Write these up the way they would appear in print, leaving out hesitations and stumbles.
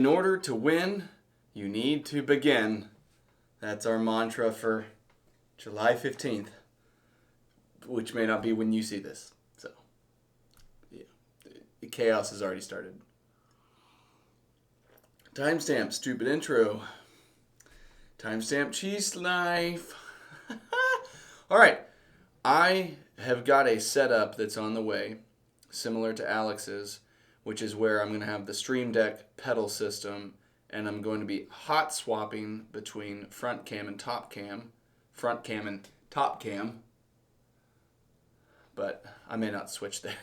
In order to win, you need to begin. That's our mantra for July 15th, which may not be when you see this. So, yeah, the chaos has already started. Timestamp, stupid intro. Timestamp, cheese knife. All right, I have got a setup that's on the way, similar to Alex's, which is where I'm going to have the Stream Deck pedal system, and I'm going to be hot swapping between front cam and top cam, front cam and top cam, but I may not switch there.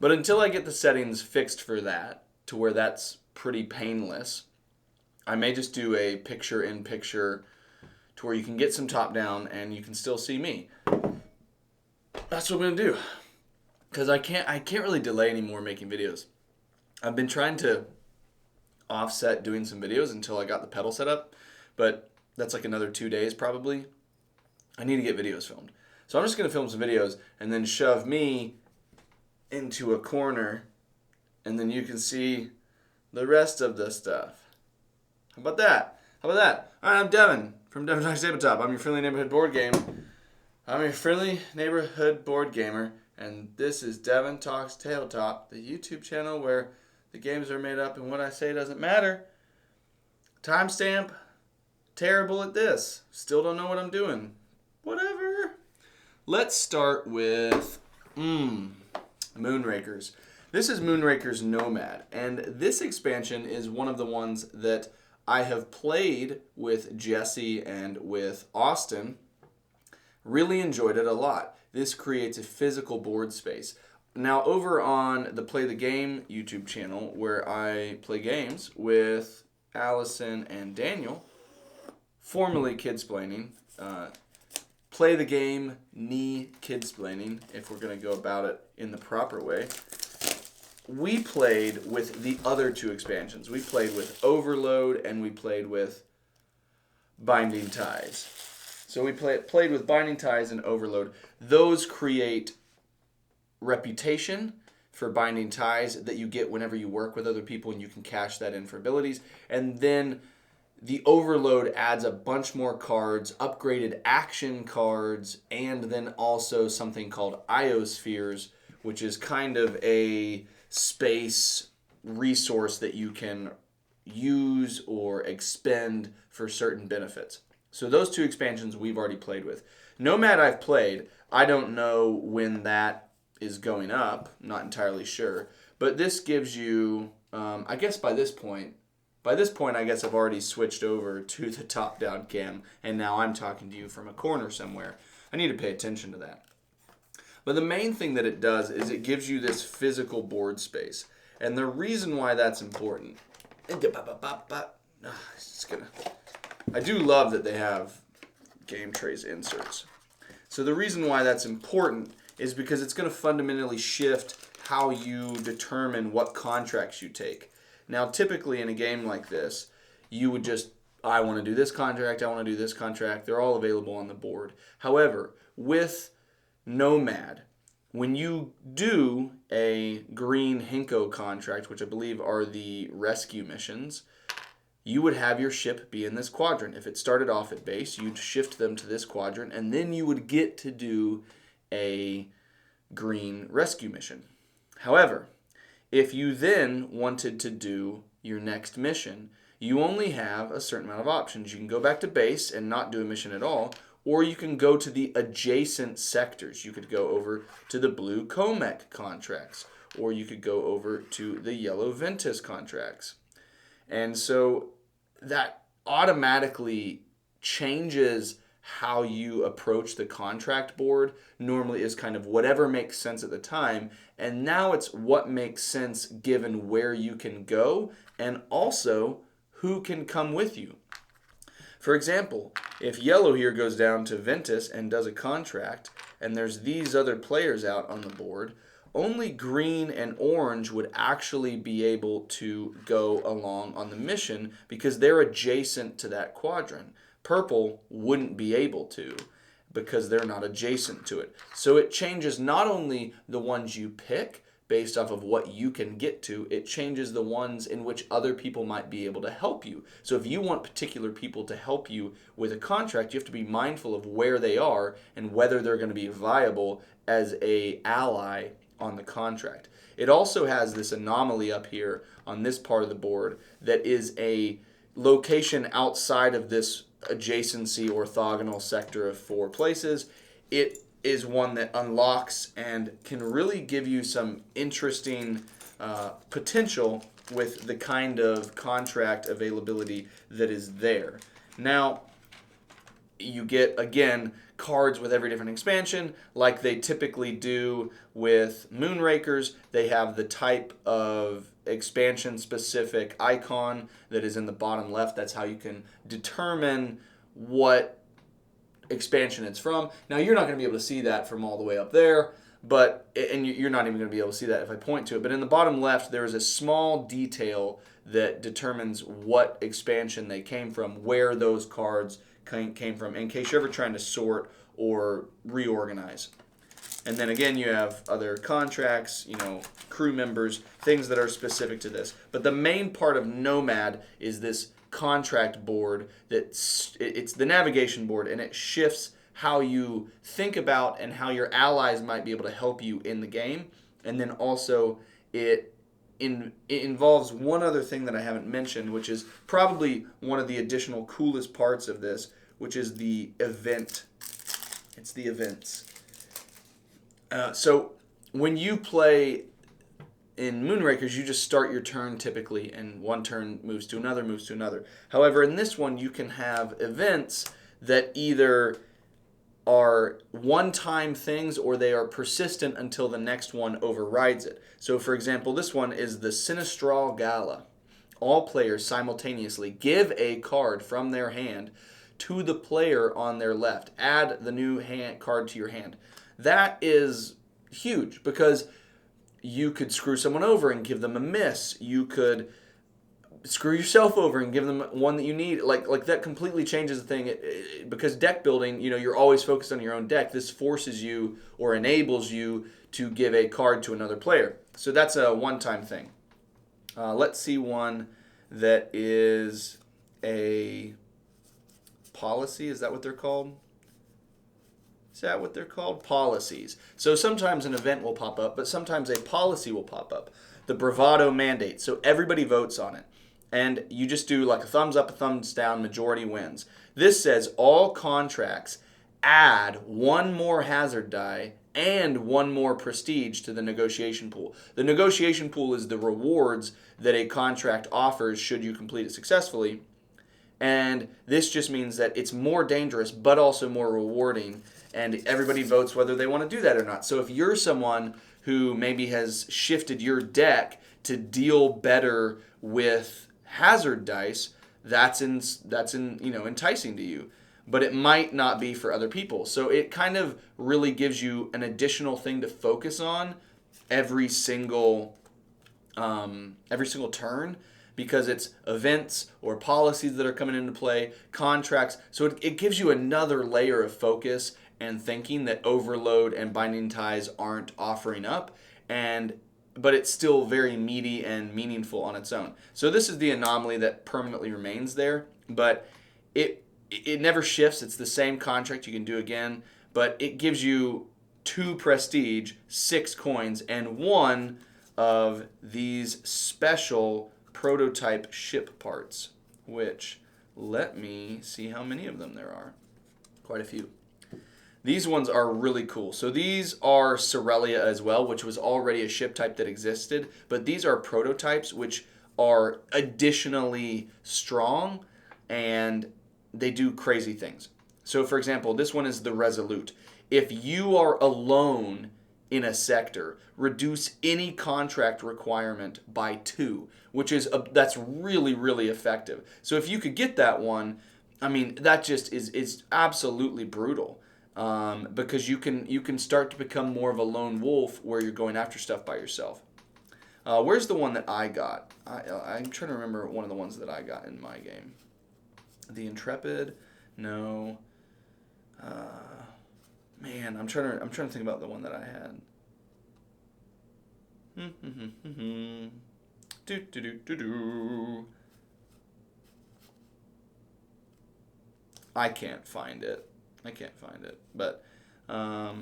But until I get the settings fixed for that, to where that's pretty painless, I may just do a picture-in-picture to where you can get some top-down and you can still see me. That's what I'm going to do. Because I can't really delay anymore making videos. I've been trying to offset doing some videos until I got the pedal set up, but that's like another 2 days probably. I need to get videos filmed. So I'm just going to film some videos and then shove me into a corner, and then you can see the rest of the stuff. How about that? How about that? All right, I'm Devin from Devin Talks Tabletop. I'm your friendly neighborhood board gamer. And this is Devin Talks Tabletop, the YouTube channel where the games are made up and what I say doesn't matter. Timestamp, terrible at this. Still don't know what I'm doing. Whatever. Let's start with Moonrakers. This is Moonrakers Nomad, and this expansion is one of the ones that I have played with Jesse and with Austin. Really enjoyed it a lot. This creates a physical board space. Now, over on the Play the Game YouTube channel, where I play games with Allison and Daniel, formerly Kidsplaining, Play the Game, Kidsplaining, if we're going to go about it in the proper way, we played with the other two expansions. We played with Overload and we played with Binding Ties. So we played with Binding Ties and Overload. Those create reputation for Binding Ties that you get whenever you work with other people, and you can cash that in for abilities. And then the Overload adds a bunch more cards, upgraded action cards, and then also something called Iospheres, which is kind of a space resource that you can use or expend for certain benefits. So those two expansions we've already played with. Nomad I've played. I don't know when that is going up. Not entirely sure. But this gives you, I guess by this point, I guess I've already switched over to the top-down cam, and now I'm talking to you from a corner somewhere. I need to pay attention to that. But the main thing that it does is it gives you this physical board space. And the reason why that's important, I do love that they have GameTrayz inserts. So the reason why that's important is because it's going to fundamentally shift how you determine what contracts you take. Now, typically in a game like this, you would just, I want to do this contract, I want to do this contract. They're all available on the board. However, with Nomad, when you do a green Hinko contract, which I believe are the rescue missions, you would have your ship be in this quadrant. If it started off at base, you'd shift them to this quadrant, and then you would get to do a green rescue mission. However, if you then wanted to do your next mission, you only have a certain amount of options. You can go back to base and not do a mission at all, or you can go to the adjacent sectors. You could go over to the blue Comet contracts, or you could go over to the yellow Ventus contracts. And so that automatically changes how you approach the contract board. Normally is kind of whatever makes sense at the time, and now it's what makes sense given where you can go and also who can come with you. For example, if yellow here goes down to Ventus and does a contract, and there's these other players out on the board, only green and orange would actually be able to go along on the mission because they're adjacent to that quadrant. Purple wouldn't be able to because they're not adjacent to it. So it changes not only the ones you pick, based off of what you can get to. It changes the ones in which other people might be able to help you. So if you want particular people to help you with a contract, you have to be mindful of where they are and whether they're going to be viable as a ally on the contract. It also has this anomaly up here on this part of the board that is a location outside of this adjacency orthogonal sector of 4 places. It is one that unlocks and can really give you some interesting potential with the kind of contract availability that is there. Now, you get, again, cards with every different expansion, like they typically do with Moonrakers. They have the type of expansion-specific icon that is in the bottom left. That's how you can determine what expansion it's from. Now, you're not going to be able to see that from all the way up there, and you're not even going to be able to see that if I point to it. But in the bottom left, there is a small detail that determines what expansion they came from, where those cards came from, in case you're ever trying to sort or reorganize. And then again, you have other contracts, crew members, things that are specific to this. But the main part of Nomad is this contract board it's the navigation board, and it shifts how you think about and how your allies might be able to help you in the game. And then also it involves one other thing that I haven't mentioned, which is probably one of the additional coolest parts of this, which is the event. It's the events. So when you play in Moonrakers, you just start your turn typically, and one turn moves to another. However, in this one, you can have events that either are one-time things or they are persistent until the next one overrides it. So, for example, this one is the Sinistral Gala. All players simultaneously give a card from their hand to the player on their left. Add the new card to your hand. That is huge because you could screw someone over and give them a miss. You could screw yourself over and give them one that you need. Like that completely changes the thing. Because deck building, you're always focused on your own deck. This forces you or enables you to give a card to another player. So that's a one-time thing. Let's see one that is a policy. Is that what they're called? Is that what they're called? Policies. So sometimes an event will pop up, but sometimes a policy will pop up. The Bravado Mandate. So everybody votes on it. And you just do like a thumbs up, a thumbs down, majority wins. This says all contracts add one more hazard die and one more prestige to the negotiation pool. The negotiation pool is the rewards that a contract offers should you complete it successfully. And this just means that it's more dangerous, but also more rewarding. And everybody votes whether they want to do that or not. So if you're someone who maybe has shifted your deck to deal better with hazard dice, that's enticing to you. But it might not be for other people. So it kind of really gives you an additional thing to focus on every single turn, because it's events or policies that are coming into play, contracts. So it gives you another layer of focus and thinking that Overload and Binding Ties aren't offering up, but it's still very meaty and meaningful on its own. So this is the anomaly that permanently remains there, but it never shifts. It's the same contract you can do again, but it gives you 2 prestige, 6 coins, and 1 of these special prototype ship parts, which, let me see how many of them there are. Quite a few. These ones are really cool. So these are Cerelia as well, which was already a ship type that existed, but these are prototypes which are additionally strong, and they do crazy things. So for example, this one is the Resolute. If you are alone in a sector, reduce any contract requirement by 2, which is that's really, really effective. So if you could get that one, that just is absolutely brutal. Because you can start to become more of a lone wolf where you're going after stuff by yourself. Where's the one that I got? I'm trying to remember one of the ones that I got in my game. The Intrepid? No. Man, I'm trying to think about the one that I had. Do, do, do, do, do. I can't find it. But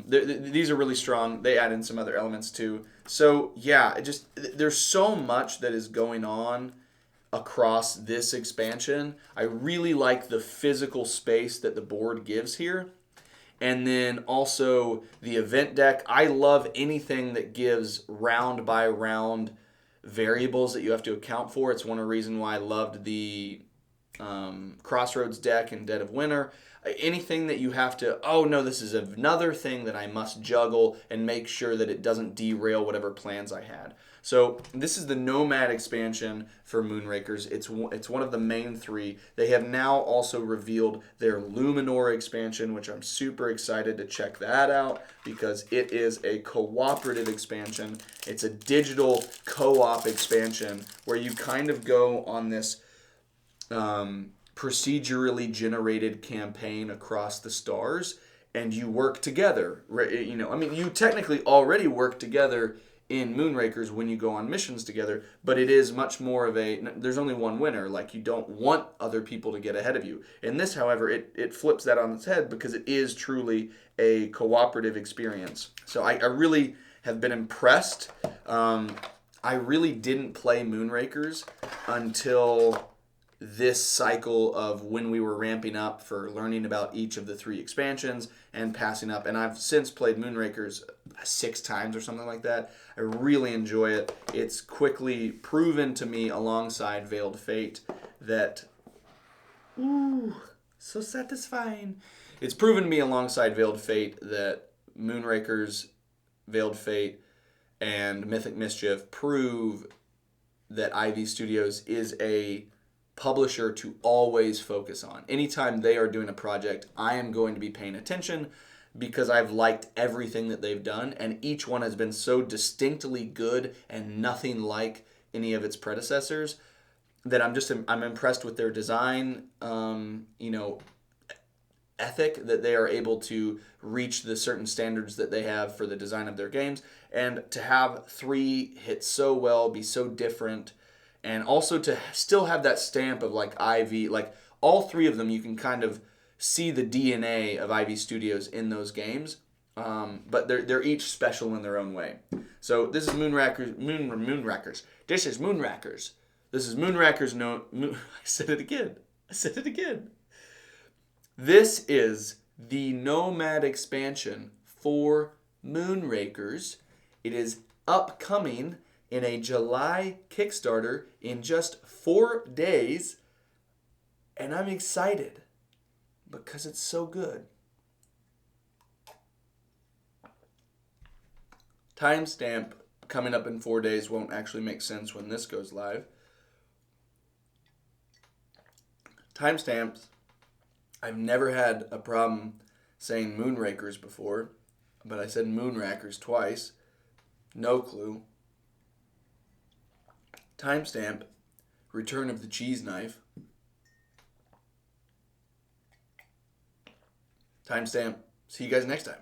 these are really strong. They add in some other elements too. So yeah, there's so much that is going on across this expansion. I really like the physical space that the board gives here. And then also the event deck. I love anything that gives round by round variables that you have to account for. It's one of the reasons why I loved the Crossroads deck in Dead of Winter. Anything that you have to, oh no, this is another thing that I must juggle and make sure that it doesn't derail whatever plans I had. So this is the Nomad expansion for Moonrakers. It's one of the main three. They have now also revealed their Luminor expansion, which I'm super excited to check that out because it is a cooperative expansion. It's a digital co-op expansion where you kind of go on this procedurally generated campaign across the stars, and you work together. You know, I mean, you technically already work together in Moonrakers when you go on missions together, but it is much more of there's only one winner. Like, you don't want other people to get ahead of you. In this, however, it flips that on its head because it is truly a cooperative experience. So I really have been impressed. I really didn't play Moonrakers until this cycle of when we were ramping up for learning about each of the three expansions and passing up. And I've since played Moonrakers 6 times or something like that. I really enjoy it. It's quickly proven to me alongside Veiled Fate that, ooh, so satisfying. It's proven to me alongside Veiled Fate that Moonrakers, Veiled Fate, and Mythic Mischief prove that Ivy Studios is a publisher to always focus on. Anytime they are doing a project, I am going to be paying attention because I've liked everything that they've done, and each one has been so distinctly good and nothing like any of its predecessors that I'm impressed with their design, ethic, that they are able to reach the certain standards that they have for the design of their games, and to have 3 hit so well, be so different, and also to still have that stamp of like Ivy, like all 3 of them, you can kind of see the DNA of Ivy Studios in those games, but they're each special in their own way. So this is Moonrakers. This is Moonrakers. This is Moonrakers. I said it again. This is the Nomad expansion for Moonrakers. It is upcoming in a July Kickstarter in just 4 days, and I'm excited because it's so good. Timestamp coming up in 4 days won't actually make sense when this goes live. Timestamps, I've never had a problem saying Moonrakers before, but I said Moonrakers twice. No clue. Timestamp, Return of the Cheese Knife. Timestamp, see you guys next time.